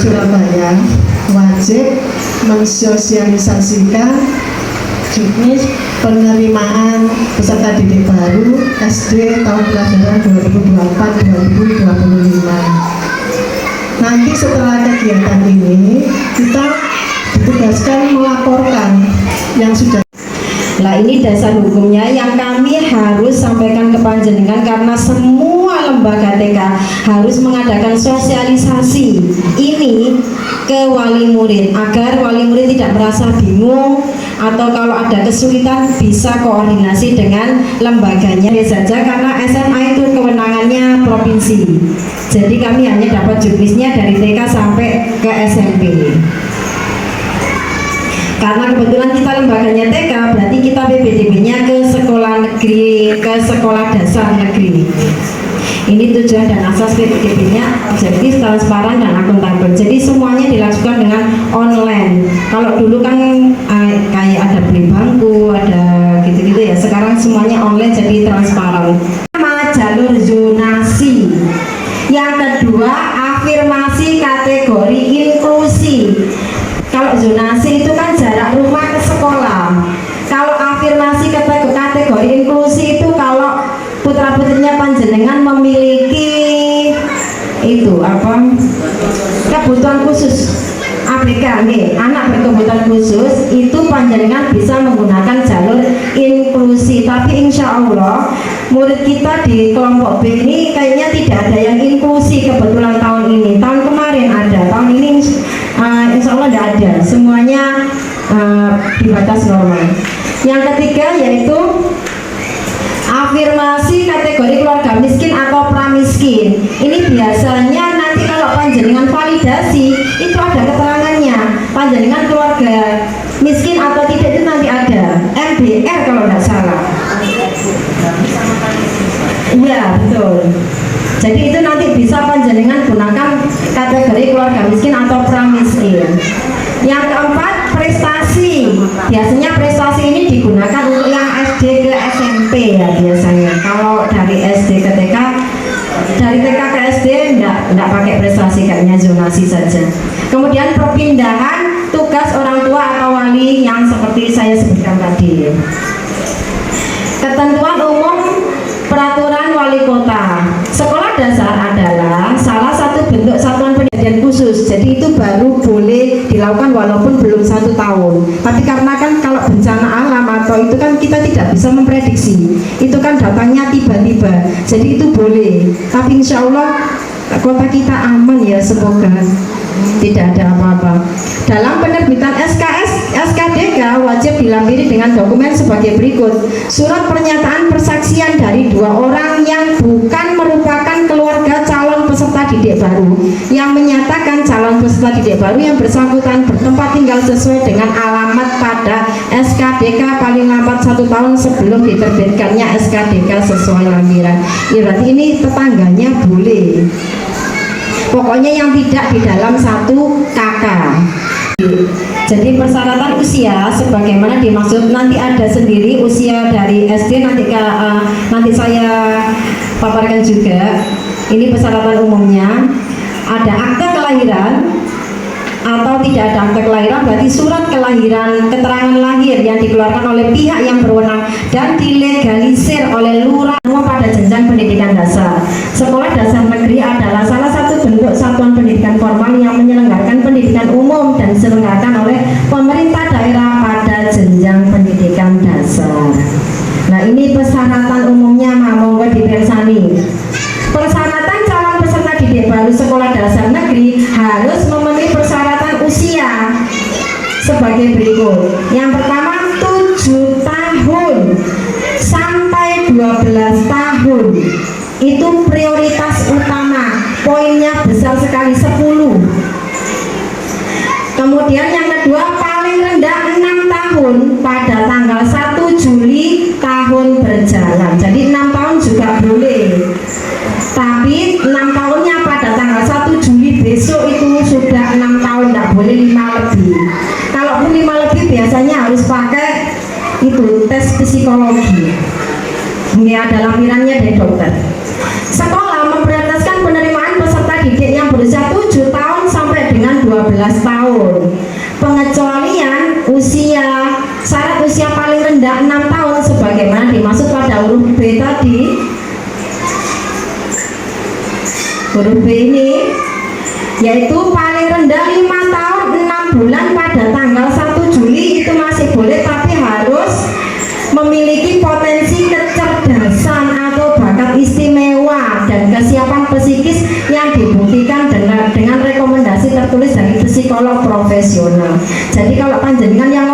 Surabaya wajib mensosialisasikan juknis penerimaan peserta didik baru SD tahun pelajaran 2024-2025. Nanti setelah kegiatan ini kita ditugaskan melaporkan yang sudah. Nah, ini dasar hukumnya yang kami harus sampaikan ke panjenengan, karena semua lembaga TK harus mengadakan sosialisasi ini ke wali murid agar wali murid tidak merasa bingung atau kalau ada kesulitan bisa koordinasi dengan lembaganya saja, karena SMA itu kewenangannya provinsi. Jadi kami hanya dapat juknisnya dari TK sampai ke SMP. Karena kebetulan kita lembaganya TK, berarti kita PPDB-nya ke sekolah negeri, ke sekolah dasar negeri. Ini tujuan dan asas PPDB-nya objektif, transparan, dan akuntabel. Jadi semuanya dilakukan dengan online. Kalau dulu kan kayak ada beli bangku, ada gitu-gitu ya. Sekarang semuanya online, jadi transparan. Nama jalur zonasi. Yang kedua, afirmasi kategori inklusi. Kalau zonasi itu kan jarak rumah ke sekolah. Kalau afirmasi kategori inklusi itu kalau putra-putrinya panjenengan memiliki itu apa? Kebutuhan khusus. ABK, anak berkebutuhan khusus, itu panjenengan bisa menggunakan jalur inklusi. Tapi insya Allah murid kita di kelompok B ini kayaknya tidak ada yang inklusi kebetulan tahun ini. Tahun kemarin ada, tahun ini insya Allah tidak ada. Semuanya di batas normal. Yang ketiga yaitu afirmasi kategori keluarga miskin atau pramiskin. Ini biasanya nanti kalau panjenengan validasi itu ada keterangannya, panjenengan keluarga miskin atau tidak itu nanti ada MBR kalau tidak salah. Iya betul. Jadi itu nanti bisa panjenengan gunakan kategori keluarga miskin atau pramiskin. Yang keempat, prestasi. Biasanya prestasi ini digunakan untuk yang SD ke SMP ya biasanya. Kalau dari SD ke TK, dari TK ke SD enggak pakai prestasi, kayaknya zonasi saja. Kemudian perpindahan tugas orang tua atau wali yang seperti saya sebutkan tadi. Ketentuan umum peraturan wali kota. Sekolah dasar adalah salah satu bentuk satuan pendidikan khusus. Jadi itu baru boleh dilakukan walaupun belum 1 tahun. Tapi karena kan kalau bencana alam atau itu kan kita tidak bisa memprediksi. Itu kan datangnya tiba-tiba. Jadi itu boleh. Tapi insya Allah kota kita aman ya, semoga tidak ada apa-apa. Dalam penerbitan SKDK wajib dilampiri dengan dokumen sebagai berikut: surat pernyataan persaksian dari 2 orang yang bukan merupakan keluarga calon peserta didik baru, yang menyatakan calon peserta didik baru yang bersangkutan bertempat tinggal sesuai dengan alamat pada SKDK paling lambat 1 tahun sebelum diterbitkannya SKDK sesuai lampiran. Berarti ini tetangganya boleh. Pokoknya yang tidak di dalam 1 KK. Jadi persyaratan usia sebagaimana dimaksud nanti ada sendiri usia dari SD, nanti saya paparkan juga. Ini persyaratan umumnya. Ada akte kelahiran atau tidak ada akte kelahiran, berarti surat kelahiran, keterangan lahir yang dikeluarkan oleh pihak yang berwenang dan dilegalisir oleh lurah pada jenjang pendidikan dasar. Sekolah dasar negeri adalah salah satu bentuk satuan pendidikan formal yang menyelenggarakan pendidikan umum dan diselenggarakan oleh pemerintah daerah pada jenjang pendidikan dasar. Nah, ini persyaratan umumnya, monggo dipersani. Persyaratan calon peserta didik baru sekolah dasar negeri harus memenuhi persyaratan usia sebagai berikut. Yang pertama, 7 tahun sampai 12 tahun. Itu prioritas utama. Poinnya besar sekali, 10. Kemudian yang kedua, paling rendah 6 tahun pada tanggal 1 Juli tahun berjalan. Jadi 6 tahun juga boleh. Tapi 6 tahunnya pada tanggal 1 Juli besok itu sudah 6 tahun, tidak boleh 5 lebih. Kalaupun 5 lebih biasanya harus pakai itu tes psikologi. Ini ada lampirannya dari dokter. Sekolah memprioritaskan penerimaan peserta didik yang berusia 7 tahun sampai dengan 12 tahun. Pengecualian syarat usia paling rendah 6 tahun sebagaimana dimaksud pada huruf B tadi. Huruf B ini yaitu paling rendah 5 tahun 6 bulan pada tanggal 1 Juli itu masih boleh, tapi harus memiliki potensi kecerdasan atau bakat istimewa dan kesiapan psikis yang dibuktikan dengan rekomendasi tertulis dari psikolog profesional. Jadi kalau panjenengan yang